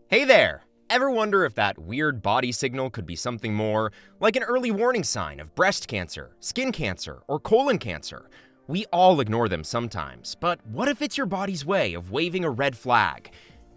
Hey there! Ever wonder if that weird body signal could be something more, like an early warning sign of breast cancer, skin cancer, or colon cancer? We all ignore them sometimes, but what if it's your body's way of waving a red flag?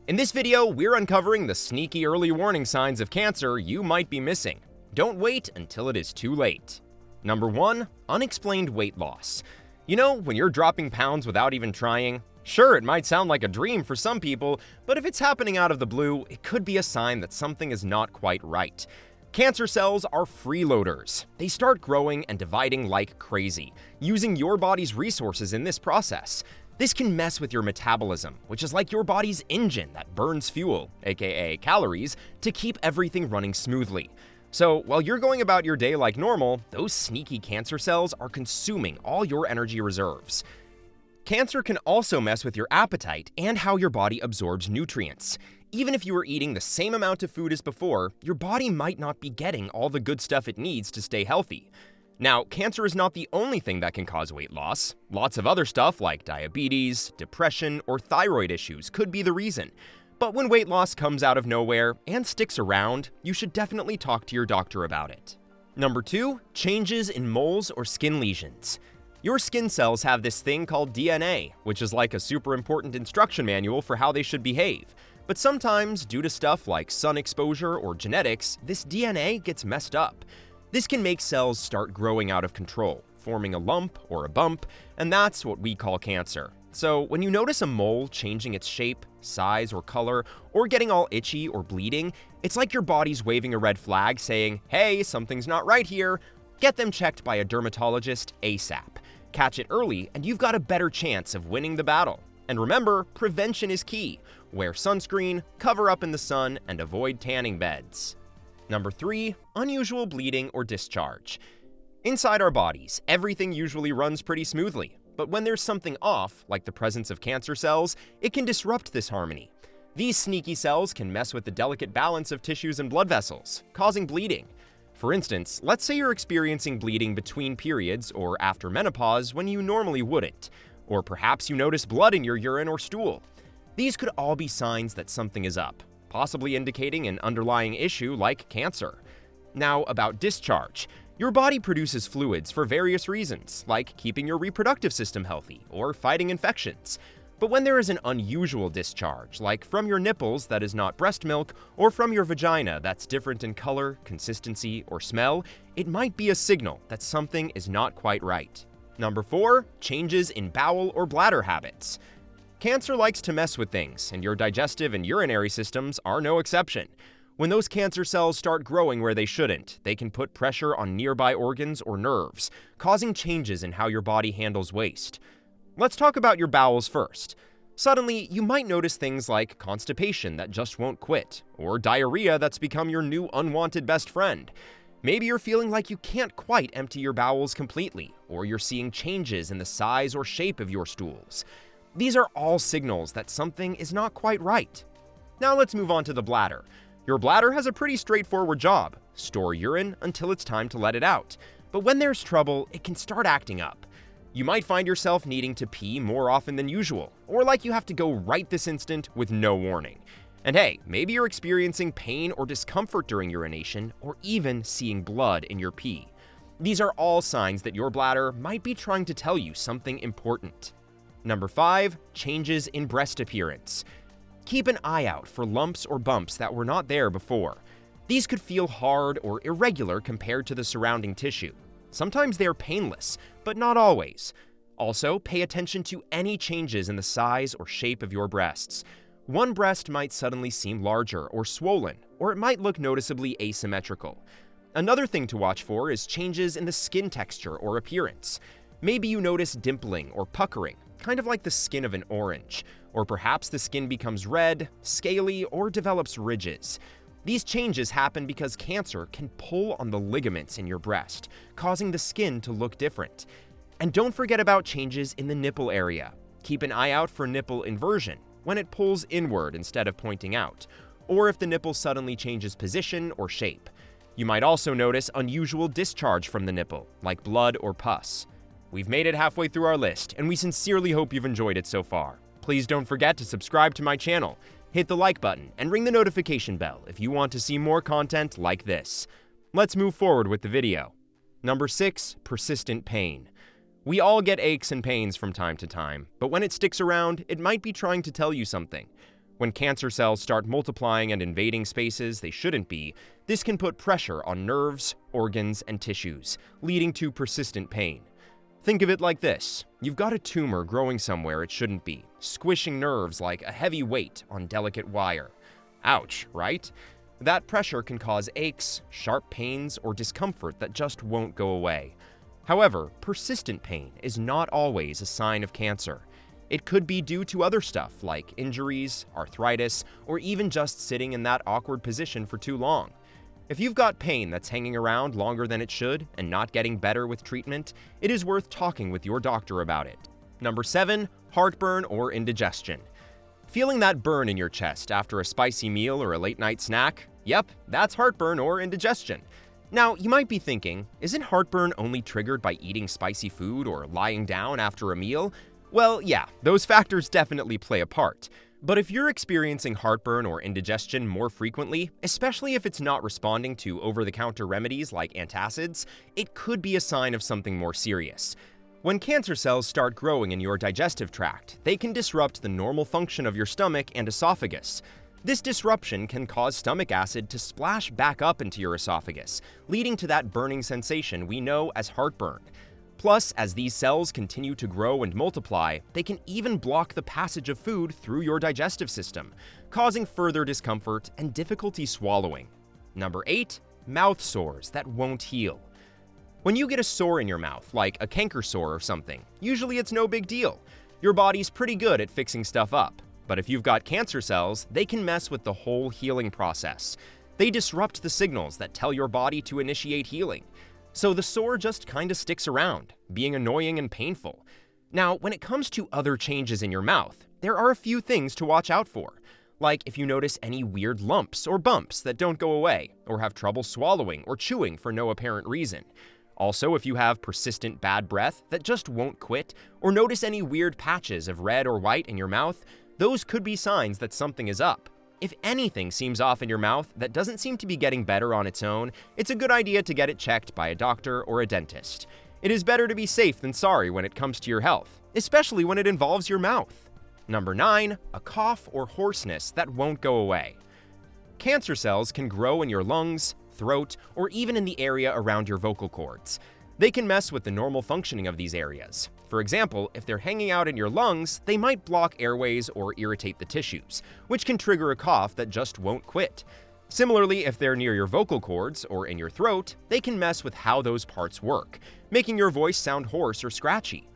In this video, we're uncovering the sneaky early warning signs of cancer you might be missing. Don't wait until it is too late. Number 1. Unexplained weight loss. You know, when you're dropping pounds without even trying? Sure, it might sound like a dream for some people, but if it's happening out of the blue, it could be a sign that something is not quite right. Cancer cells are freeloaders. They start growing and dividing like crazy, using your body's resources in this process. This can mess with your metabolism, which is like your body's engine that burns fuel, aka calories, to keep everything running smoothly. So, while you're going about your day like normal, those sneaky cancer cells are consuming all your energy reserves. Cancer can also mess with your appetite and how your body absorbs nutrients. Even if you are eating the same amount of food as before, your body might not be getting all the good stuff it needs to stay healthy. Now, cancer is not the only thing that can cause weight loss. Lots of other stuff like diabetes, depression, or thyroid issues could be the reason. But when weight loss comes out of nowhere and sticks around, you should definitely talk to your doctor about it. Number 2. Changes in moles or skin lesions. Your skin cells have this thing called DNA, which is like a super important instruction manual for how they should behave. But sometimes, due to stuff like sun exposure or genetics, this DNA gets messed up. This can make cells start growing out of control, forming a lump or a bump, and that's what we call cancer. So when you notice a mole changing its shape, size, or color, or getting all itchy or bleeding, it's like your body's waving a red flag saying, hey, something's not right here. Get them checked by a dermatologist ASAP. Catch it early, and you've got a better chance of winning the battle. And remember, prevention is key. Wear sunscreen, cover up in the sun, and avoid tanning beds. Number 3. Unusual bleeding or discharge. Inside our bodies, everything usually runs pretty smoothly. But when there's something off, like the presence of cancer cells, it can disrupt this harmony. These sneaky cells can mess with the delicate balance of tissues and blood vessels, causing bleeding. For instance, let's say you're experiencing bleeding between periods or after menopause when you normally wouldn't. Or perhaps you notice blood in your urine or stool. These could all be signs that something is up, possibly indicating an underlying issue like cancer. Now, about discharge. Your body produces fluids for various reasons, like keeping your reproductive system healthy or fighting infections. But when there is an unusual discharge, like from your nipples that is not breast milk, or from your vagina that's different in color, consistency, or smell, it might be a signal that something is not quite right. Number 4. Changes in bowel or bladder habits. Cancer likes to mess with things, and your digestive and urinary systems are no exception. When those cancer cells start growing where they shouldn't, they can put pressure on nearby organs or nerves, causing changes in how your body handles waste. Let's talk about your bowels first. Suddenly, you might notice things like constipation that just won't quit, or diarrhea that's become your new unwanted best friend. Maybe you're feeling like you can't quite empty your bowels completely, or you're seeing changes in the size or shape of your stools. These are all signals that something is not quite right. Now let's move on to the bladder. Your bladder has a pretty straightforward job: store urine until it's time to let it out. But when there's trouble, it can start acting up. You might find yourself needing to pee more often than usual, or like you have to go right this instant with no warning. And hey, maybe you're experiencing pain or discomfort during urination, or even seeing blood in your pee. These are all signs that your bladder might be trying to tell you something important. Number 5. Changes in breast appearance. Keep an eye out for lumps or bumps that were not there before. These could feel hard or irregular compared to the surrounding tissue. Sometimes they are painless, but not always. Also, pay attention to any changes in the size or shape of your breasts. One breast might suddenly seem larger or swollen, or it might look noticeably asymmetrical. Another thing to watch for is changes in the skin texture or appearance. Maybe you notice dimpling or puckering, kind of like the skin of an orange. Or perhaps the skin becomes red, scaly, or develops ridges. These changes happen because cancer can pull on the ligaments in your breast, causing the skin to look different. And don't forget about changes in the nipple area. Keep an eye out for nipple inversion, when it pulls inward instead of pointing out, or if the nipple suddenly changes position or shape. You might also notice unusual discharge from the nipple, like blood or pus. We've made it halfway through our list, and we sincerely hope you've enjoyed it so far. Please don't forget to subscribe to my channel. Hit the like button and ring the notification bell if you want to see more content like this. Let's move forward with the video. Number 6, persistent pain. We all get aches and pains from time to time, but when it sticks around, it might be trying to tell you something. When cancer cells start multiplying and invading spaces they shouldn't be, this can put pressure on nerves, organs, and tissues, leading to persistent pain. Think of it like this. You've got a tumor growing somewhere it shouldn't be, squishing nerves like a heavy weight on delicate wire. Ouch, right? That pressure can cause aches, sharp pains, or discomfort that just won't go away. However, persistent pain is not always a sign of cancer. It could be due to other stuff like injuries, arthritis, or even just sitting in that awkward position for too long. If you've got pain that's hanging around longer than it should and not getting better with treatment, it is worth talking with your doctor about it. Number 7, heartburn or indigestion. Feeling that burn in your chest after a spicy meal or a late-night snack? Yep, that's heartburn or indigestion. Now, you might be thinking, isn't heartburn only triggered by eating spicy food or lying down after a meal? Well, yeah, those factors definitely play a part. But if you're experiencing heartburn or indigestion more frequently, especially if it's not responding to over-the-counter remedies like antacids, it could be a sign of something more serious. When cancer cells start growing in your digestive tract, they can disrupt the normal function of your stomach and esophagus. This disruption can cause stomach acid to splash back up into your esophagus, leading to that burning sensation we know as heartburn. Plus, as these cells continue to grow and multiply, they can even block the passage of food through your digestive system, causing further discomfort and difficulty swallowing. Number 8, mouth sores that won't heal. When you get a sore in your mouth, like a canker sore or something, usually it's no big deal. Your body's pretty good at fixing stuff up. But if you've got cancer cells, they can mess with the whole healing process. They disrupt the signals that tell your body to initiate healing. So the sore just kinda sticks around, being annoying and painful. Now, when it comes to other changes in your mouth, there are a few things to watch out for. Like if you notice any weird lumps or bumps that don't go away, or have trouble swallowing or chewing for no apparent reason. Also, if you have persistent bad breath that just won't quit, or notice any weird patches of red or white in your mouth, those could be signs that something is up. If anything seems off in your mouth that doesn't seem to be getting better on its own, it's a good idea to get it checked by a doctor or a dentist. It is better to be safe than sorry when it comes to your health, especially when it involves your mouth. Number 9, a cough or hoarseness that won't go away. Cancer cells can grow in your lungs, throat, or even in the area around your vocal cords. They can mess with the normal functioning of these areas. For example, if they're hanging out in your lungs, they might block airways or irritate the tissues, which can trigger a cough that just won't quit. Similarly, if they're near your vocal cords or in your throat, they can mess with how those parts work, making your voice sound hoarse or scratchy.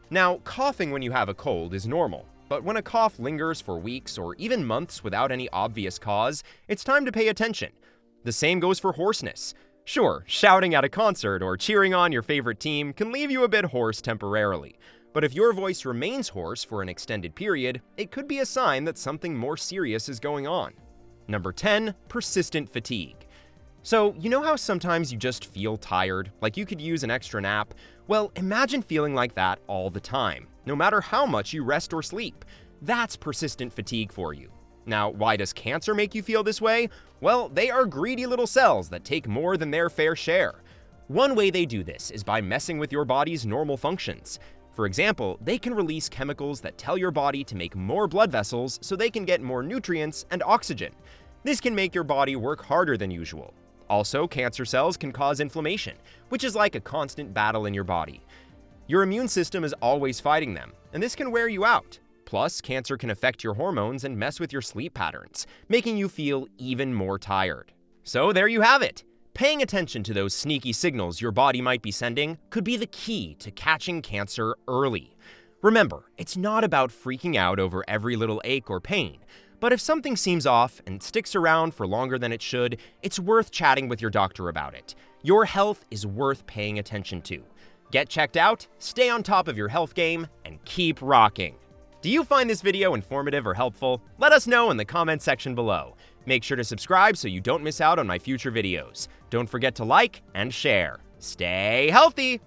Now, coughing when you have a cold is normal, but when a cough lingers for weeks or even months without any obvious cause, it's time to pay attention. The same goes for hoarseness. Sure, shouting at a concert or cheering on your favorite team can leave you a bit hoarse temporarily, but if your voice remains hoarse for an extended period, it could be a sign that something more serious is going on. Number 10, persistent fatigue. So, you know how sometimes you just feel tired, like you could use an extra nap? Well, imagine feeling like that all the time, no matter how much you rest or sleep. That's persistent fatigue for you. Now, why does cancer make you feel this way? Well, they are greedy little cells that take more than their fair share. One way they do this is by messing with your body's normal functions. For example, they can release chemicals that tell your body to make more blood vessels so they can get more nutrients and oxygen. This can make your body work harder than usual. Also, cancer cells can cause inflammation, which is like a constant battle in your body. Your immune system is always fighting them, and this can wear you out. Plus, cancer can affect your hormones and mess with your sleep patterns, making you feel even more tired. So there you have it. Paying attention to those sneaky signals your body might be sending could be the key to catching cancer early. Remember, it's not about freaking out over every little ache or pain, but if something seems off and sticks around for longer than it should, it's worth chatting with your doctor about it. Your health is worth paying attention to. Get checked out, stay on top of your health game, and keep rocking. Do you find this video informative or helpful? Let us know in the comment section below. Make sure to subscribe so you don't miss out on my future videos. Don't forget to like and share. Stay healthy!